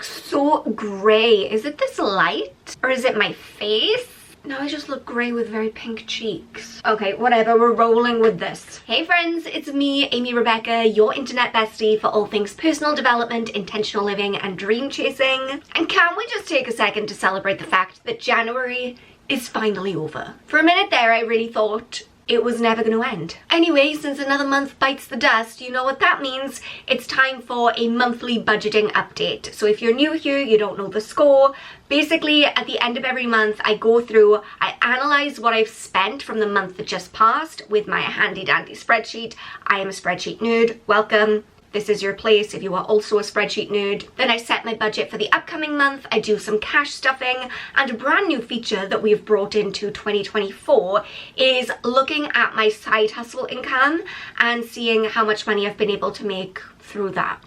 look so grey. Is it this light? Or is it my face? Now I just look grey with very pink cheeks. Okay, whatever, we're rolling with this. Hey friends, it's me, Amy Rebecca, your internet bestie for all things personal development, intentional living, and dream chasing. And can we just take a second to celebrate the fact that January is finally over? For a minute there, I really thought it was never going to end. Anyway, since another month bites the dust, you know what that means. It's time for a monthly budgeting update. So if you're new here, you don't know the score. Basically, at the end of every month, I go through, I analyze what I've spent from the month that just passed with my handy dandy spreadsheet. I am a spreadsheet nerd. Welcome. This is your place if you are also a spreadsheet nerd. Then I set my budget for the upcoming month. I do some cash stuffing, and a brand new feature that we've brought into 2024 is looking at my side hustle income and seeing how much money I've been able to make through that.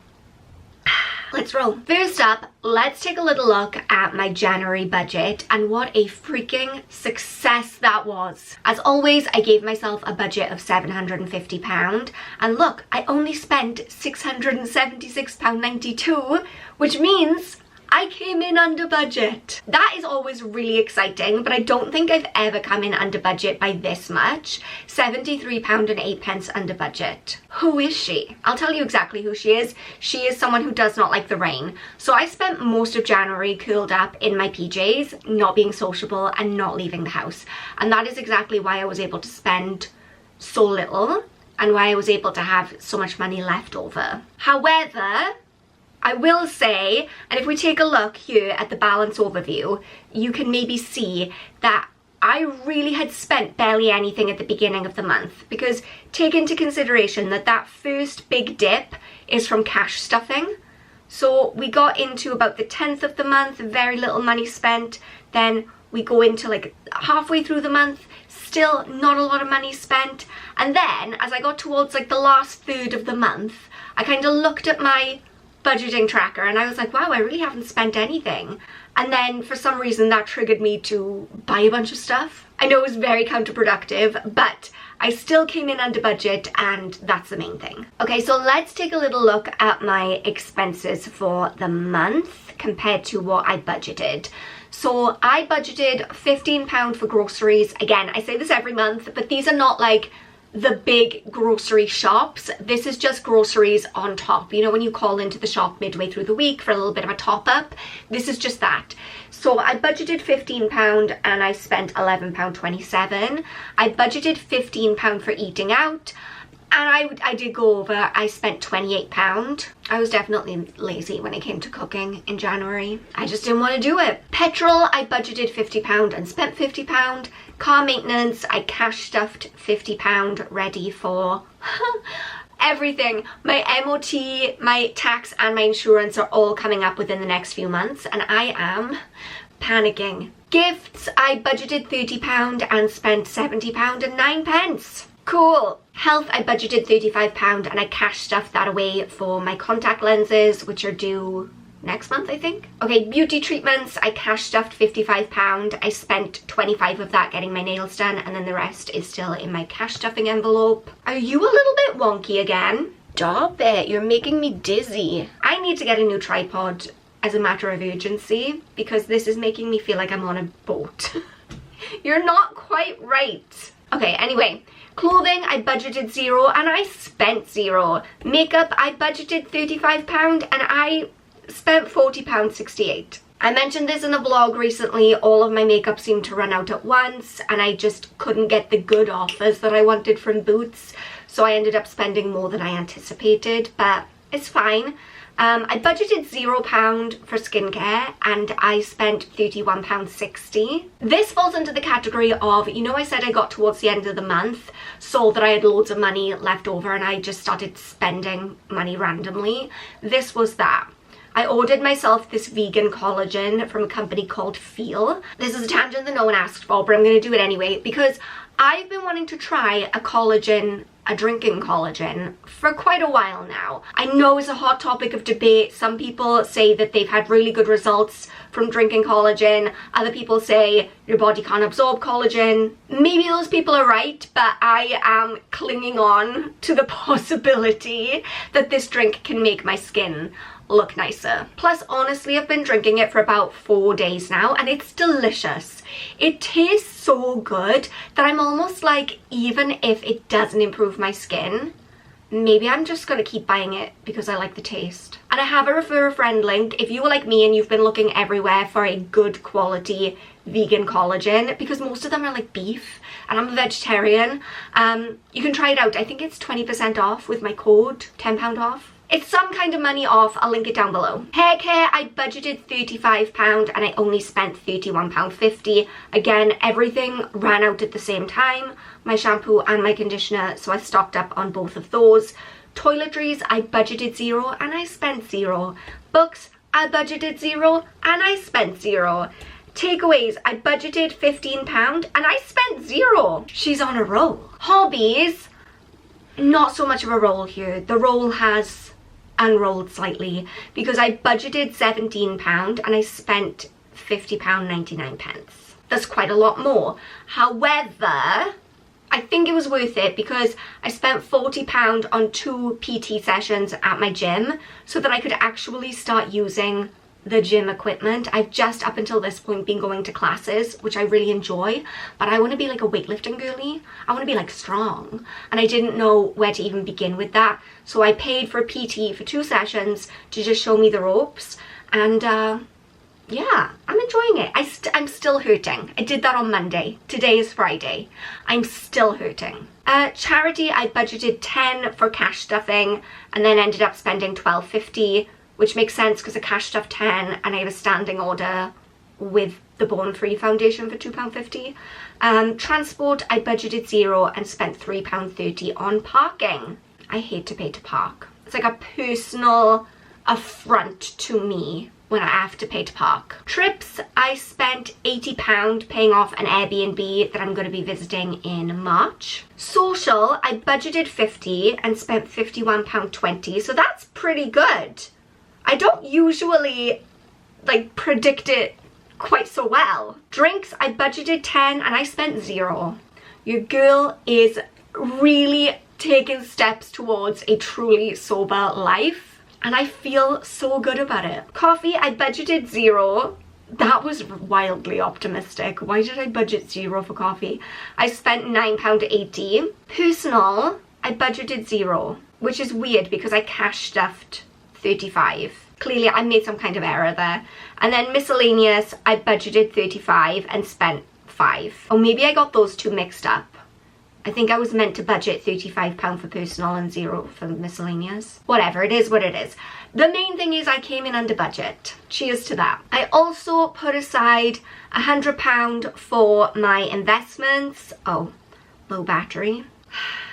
Let's roll. First up, let's take a little look at my January budget and what a freaking success that was. As always, I gave myself a budget of £750, and look, I only spent £676.92, which means I came in under budget. That is always really exciting, but I don't think I've ever come in under budget by this much. £73.08 under budget. Who is she? I'll tell you exactly who she is. She is someone who does not like the rain. So I spent most of January curled up in my PJs, not being sociable and not leaving the house. And that is exactly why I was able to spend so little and why I was able to have so much money left over. However, I will say, and if we take a look here at the balance overview, you can maybe see that I really had spent barely anything at the beginning of the month, because take into consideration that that first big dip is from cash stuffing. So we got into about the 10th of the month, very little money spent. Then we go into like halfway through the month, still not a lot of money spent. And then as I got towards like the last third of the month, I kind of looked at my budgeting tracker and I was like, wow, I really haven't spent anything. And then for some reason that triggered me to buy a bunch of stuff. I know it was very counterproductive, but I still came in under budget, and that's the main thing. Okay, so let's take a little look at my expenses for the month compared to what I budgeted. So I budgeted £15 for groceries. Again, I say this every month, but these are not like the big grocery shops. This is just groceries on top. You know, when you call into the shop midway through the week for a little bit of a top up, this is just that. So I budgeted £15 and I spent £11.27. I budgeted £15 for eating out, and I did go over. I spent £28. I was definitely lazy when it came to cooking in January. I just didn't want to do it. Petrol, I budgeted £50 and spent £50. Car maintenance, I cash stuffed £50 ready for everything. My MOT, my tax and my insurance are all coming up within the next few months, and I am panicking. Gifts, I budgeted £30 and spent £70.09. Cool. Health, I budgeted £35 and I cash stuffed that away for my contact lenses, which are due next month, I think. Okay, beauty treatments, I cash stuffed £55. I spent 25 of that getting my nails done, and then the rest is still in my cash stuffing envelope. Are you a little bit wonky again? Stop it, you're making me dizzy. I need to get a new tripod as a matter of urgency, because this is making me feel like I'm on a boat. You're not quite right. Okay, anyway, clothing, I budgeted £0 and I spent £0. Makeup, I budgeted £35 and I spent £40.68. I mentioned this in a vlog recently. All of my makeup seemed to run out at once, and I just couldn't get the good offers that I wanted from Boots, so I ended up spending more than I anticipated, but it's fine. I budgeted £0 for skincare and I spent £31.60. This falls into the category of, you know, I said I got towards the end of the month, saw that I had loads of money left over and I just started spending money randomly. This was that. I ordered myself this vegan collagen from a company called Feel. This is a tangent that no one asked for, but I'm going to do it anyway because I've been wanting to try a collagen, a drinking collagen, for quite a while now. I know it's a hot topic of debate. Some people say that they've had really good results from drinking collagen. Other people say your body can't absorb collagen. Maybe those people are right, but I am clinging on to the possibility that this drink can make my skin look nicer. Plus, honestly, I've been drinking it for about 4 days now and it's delicious. It tastes so good that I'm almost like, even if it doesn't improve my skin, maybe I'm just gonna keep buying it because I like the taste. And I have a refer a friend link if you were like me and you've been looking everywhere for a good quality vegan collagen, because most of them are like beef and I'm a vegetarian. You can try it out. I think it's 20% off with my code, £10 off. It's some kind of money off. I'll link it down below. Hair care, I budgeted £35 and I only spent £31.50. Again, everything ran out at the same time, my shampoo and my conditioner, so I stocked up on both of those. Toiletries, I budgeted £0 and I spent £0. Books, I budgeted £0 and I spent £0. Takeaways, I budgeted £15 and I spent £0. She's on a roll. Hobbies, not so much of a roll here. The roll has unrolled slightly because I budgeted £17 and I spent £50.99. That's quite a lot more. However, I think it was worth it because I spent £40 on 2 PT sessions at my gym so that I could actually start using the gym equipment. I've just up until this point been going to classes, which I really enjoy, but I want to be like a weightlifting girly. I want to be like strong, and I didn't know where to even begin with that, so I paid for a PT for 2 sessions to just show me the ropes, and yeah, I'm enjoying it. I'm still hurting. I did that on Monday. Today is Friday. I'm still hurting. Charity, I budgeted £10 for cash stuffing and then ended up spending £12.50, which makes sense because I cash stuffed £10 and I have a standing order with the Born Free Foundation for £2.50. Transport, I budgeted £0 and spent £3.30 on parking. I hate to pay to park. It's like a personal affront to me when I have to pay to park. Trips, I spent £80 paying off an Airbnb that I'm going to be visiting in March. Social, I budgeted £50 and spent £51.20, so that's pretty good. I don't usually like predict it quite so well. Drinks, I budgeted £10 and I spent £0. Your girl is really taking steps towards a truly sober life and I feel so good about it. Coffee, I budgeted £0. That was wildly optimistic. Why did I budget £0 for coffee? I spent £9.80. Personal, I budgeted £0, which is weird because I cash stuffed £35. Clearly I made some kind of error there. And then miscellaneous, I budgeted £35 and spent £5. Or maybe I got those two mixed up. I think I was meant to budget £35 for personal and £0 for miscellaneous. Whatever, it is what it is. The main thing is I came in under budget. Cheers to that. I also put aside £100 for my investments. Oh, low battery.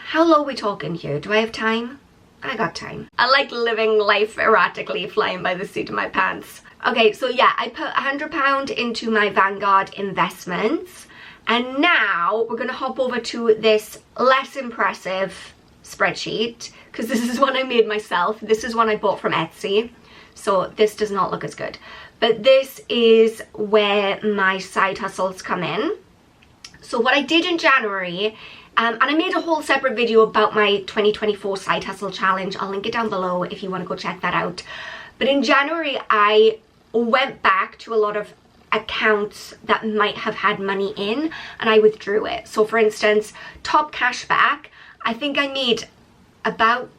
How low are we talking here? Do I have time? I got time. I like living life erratically, flying by the seat of my pants. Okay, so yeah, I put £100 into my Vanguard investments. And now we're gonna hop over to this less impressive spreadsheet because this is one I made myself. This is one I bought from Etsy. So this does not look as good. But this is where my side hustles come in. So what I did in January, and I made a whole separate video about my 2024 side hustle challenge. I'll link it down below if you want to go check that out. But in January, I went back to a lot of accounts that might have had money in and I withdrew it. So for instance, Top Cashback, I think I made about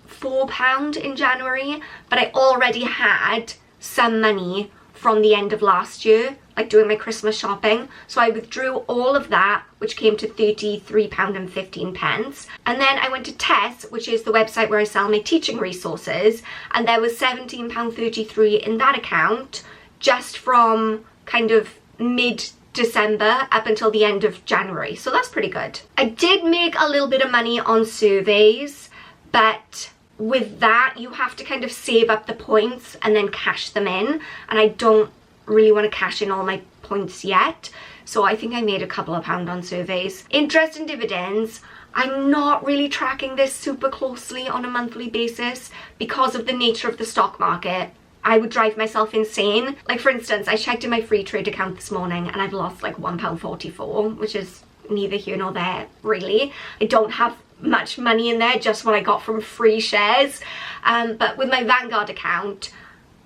£4 in January, but I already had some money from the end of last year, like doing my Christmas shopping. So I withdrew all of that, which came to £33.15. And then I went to Tess, which is the website where I sell my teaching resources, and there was £17.33 in that account just from kind of mid-December up until the end of January. So that's pretty good. I did make a little bit of money on surveys, but with that you have to kind of save up the points and then cash them in, and I don't really want to cash in all my points yet, so I think I made a couple of pounds on surveys. Interest and dividends, I'm not really tracking this super closely on a monthly basis because of the nature of the stock market. I would drive myself insane. Like for instance, I checked in my free trade account this morning and I've lost like £1.44, which is neither here nor there really. I don't have much money in there, just what I got from free shares. But with my Vanguard account,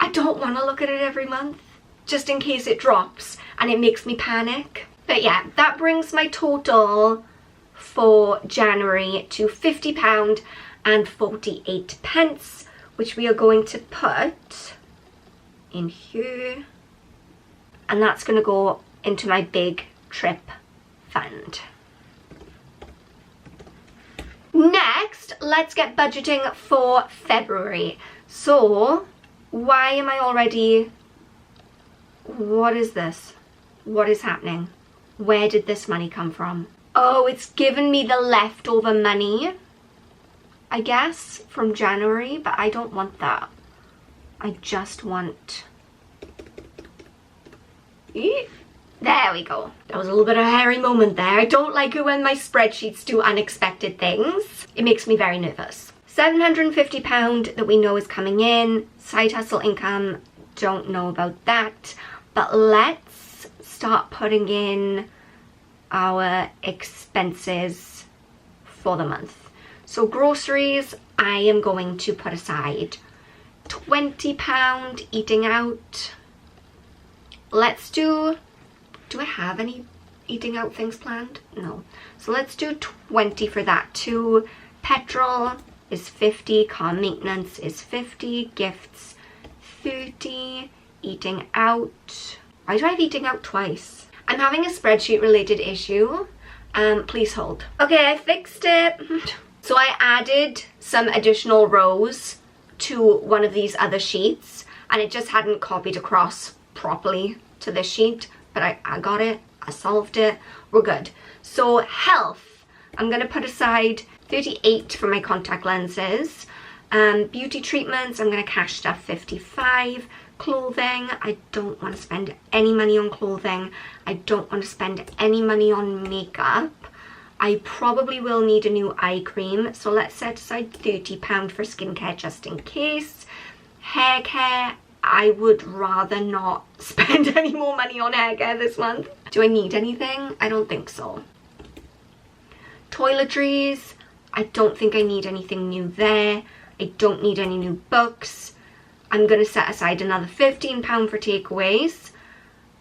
I don't want to look at it every month, just in case it drops and it makes me panic. But yeah, that brings my total for January to £50.48, which we are going to put in here. And that's going to go into my big trip fund. Next, let's get budgeting for February. So, why am I already... What is this? What is happening? Where did this money come from? Oh, it's given me the leftover money, I guess, from January, but I don't want that. I just want... There we go. That was a little bit of a hairy moment there. I don't like it when my spreadsheets do unexpected things. It makes me very nervous. £750 that we know is coming in. Side hustle income, don't know about that. But let's start putting in our expenses for the month. So groceries, I am going to put aside £20 eating out. Let's do I have any eating out things planned? No. So let's do 20 for that too. Petrol is 50, car maintenance is 50, gifts 30, eating out. Why do I have eating out twice? I'm having a spreadsheet related issue. Please hold. Okay, I fixed it. So I added some additional rows to one of these other sheets and it just hadn't copied across properly to this sheet, but I got it, I solved it, we're good. So health, I'm gonna put aside 38 for my contact lenses. Beauty treatments, I'm gonna cash stuff 55. Clothing, I don't want to spend any money on clothing. I don't want to spend any money on makeup. I probably will need a new eye cream, so let's set aside £30 for skincare just in case. Hair care, I would rather not spend any more money on hair care this month. Do I need anything? I don't think so. Toiletries, I don't think I need anything new there. I don't need any new books. I'm going to set aside another £15 for takeaways.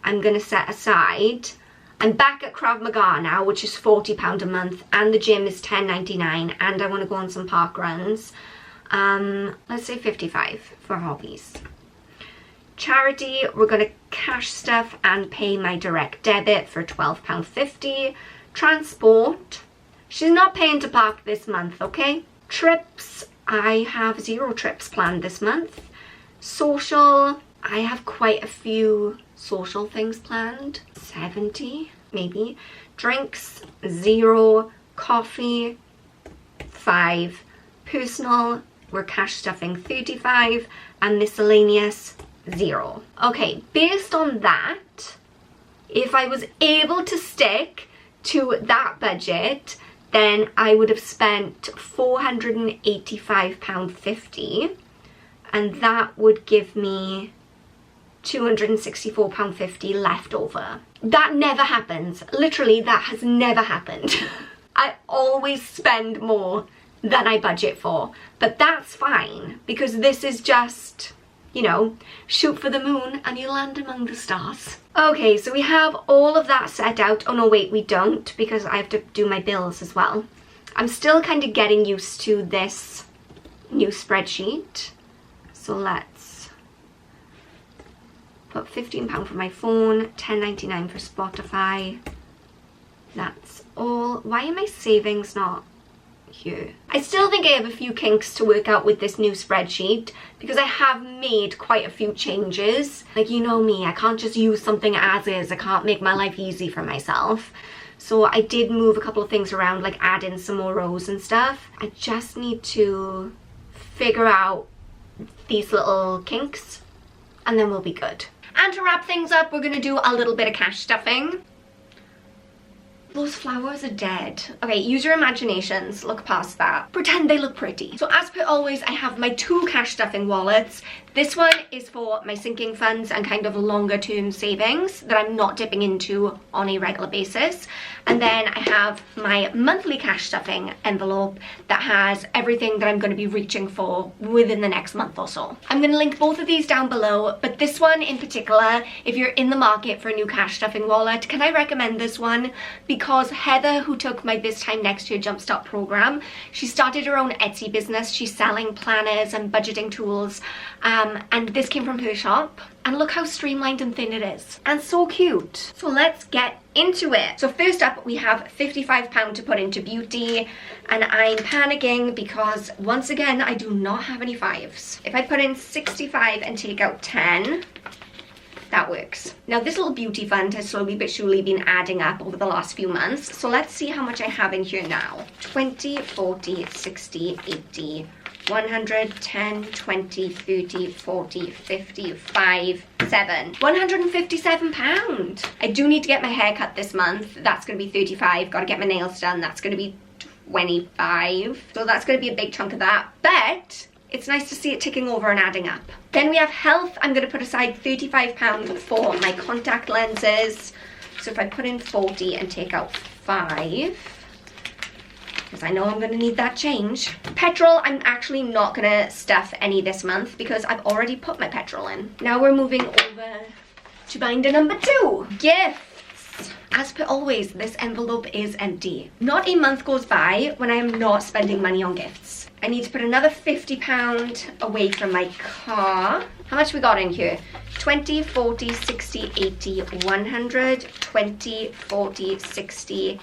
I'm going to set aside... I'm back at Krav Maga now, which is £40 a month, and the gym is £10.99, and I want to go on some park runs. Let's say 55 for hobbies. Charity, we're going to cash stuff and pay my direct debit for £12.50. Transport, she's not paying to park this month, okay? Trips, I have 0 trips planned this month. Social, I have quite a few social things planned. 70 maybe. Drinks, 0. Coffee, 5. Personal, we're cash stuffing 35. And miscellaneous, 0. Okay, based on that, if I was able to stick to that budget, then I would have spent £485.50, and that would give me £264.50 left over. That never happens. Literally, that has never happened. I always spend more than I budget for, but that's fine because this is just, you know, shoot for the moon and you land among the stars. Okay, so we have all of that set out. Oh no, wait, we don't, because I have to do my bills as well. I'm still kind of getting used to this new spreadsheet. So let's put £15 for my phone, £10.99 for Spotify. That's all. Why are my savings not here? I still think I have a few kinks to work out with this new spreadsheet because I have made quite a few changes. Like, you know me, I can't just use something as is. I can't make my life easy for myself. So I did move a couple of things around, like add in some more rows and stuff. I just need to figure out these little kinks and then we'll be good. And to wrap things up, we're gonna do a little bit of cash stuffing. Those flowers are dead. Okay, use your imaginations. Look past that. Pretend they look pretty. So as per always, I have my 2 cash stuffing wallets. This one is for my sinking funds and kind of longer term savings that I'm not dipping into on a regular basis. And then I have my monthly cash stuffing envelope that has everything that I'm going to be reaching for within the next month or so. I'm going to link both of these down below, but this one in particular, if you're in the market for a new cash stuffing wallet, can I recommend this one? Because Heather, who took my This Time Next Year Jumpstart program, she started her own Etsy business. She's selling planners and budgeting tools, and this came from her shop. And look how streamlined and thin it is. And so cute. So let's get into it. So first up, we have £55 to put into beauty. And I'm panicking because, once again, I do not have any 5s. If I put in 65 and take out 10, that works. Now, this little beauty fund has slowly but surely been adding up over the last few months. So let's see how much I have in here now. 20, 40, 60, 80... 100, 10, 20, 30, 40, 50, 5, 7. £157. I do need to get my hair cut this month. That's going to be 35. Got to get my nails done. That's going to be 25. So that's going to be a big chunk of that. But it's nice to see it ticking over and adding up. Then we have health. I'm going to put aside £35 for my contact lenses. So if I put in 40 and take out 5... because I know I'm going to need that change. Petrol, I'm actually not going to stuff any this month because I've already put my petrol in. Now we're moving over to binder number 2. Gifts. As per always, this envelope is empty. Not a month goes by when I am not spending money on gifts. I need to put another £50 away from my car. How much we got in here? 20, 40, 60, 80, 100, 20, 40, 60,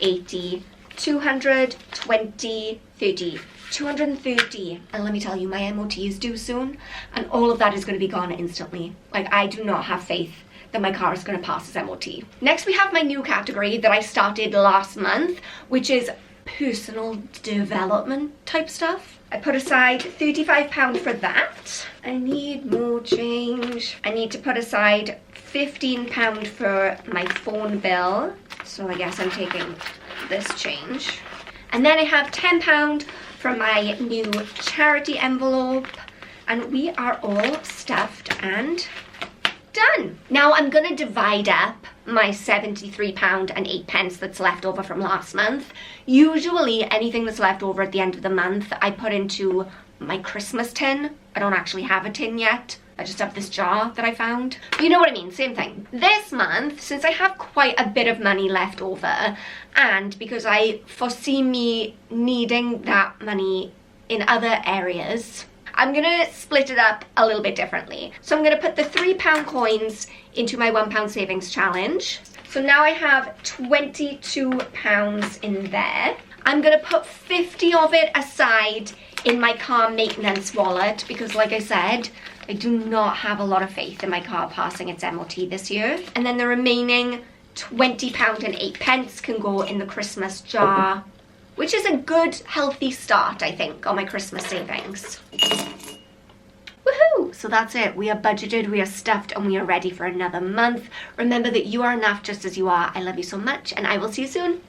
80, 200, 20, 30, 230. And let me tell you, my MOT is due soon, and all of that is going to be gone instantly. Like, I do not have faith that my car is going to pass its MOT. Next, we have my new category that I started last month, which is personal development type stuff. I put aside £35 for that. I need more change. I need to put aside £15 for my phone bill. So I guess I'm taking this change. And then I have £10 from my new charity envelope, and we are all stuffed and done. Now I'm gonna divide up my £73 and 8 pence that's left over from last month. Usually anything that's left over at the end of the month I put into my Christmas tin. I don't actually have a tin yet. I just have this jar that I found. You know what I mean, same thing. This month, since I have quite a bit of money left over, and because I foresee me needing that money in other areas, I'm gonna split it up a little bit differently. So I'm gonna put the £3 coins into my £1 savings challenge. So now I have £22 in there. I'm gonna put 50 of it aside in my car maintenance wallet because, like I said, I do not have a lot of faith in my car passing its MOT this year. And then the remaining £20 and 8 pence can go in the Christmas jar, which is a good, healthy start, I think, on my Christmas savings. Woohoo! So that's it. We are budgeted, we are stuffed, and we are ready for another month. Remember that you are enough just as you are. I love you so much, and I will see you soon.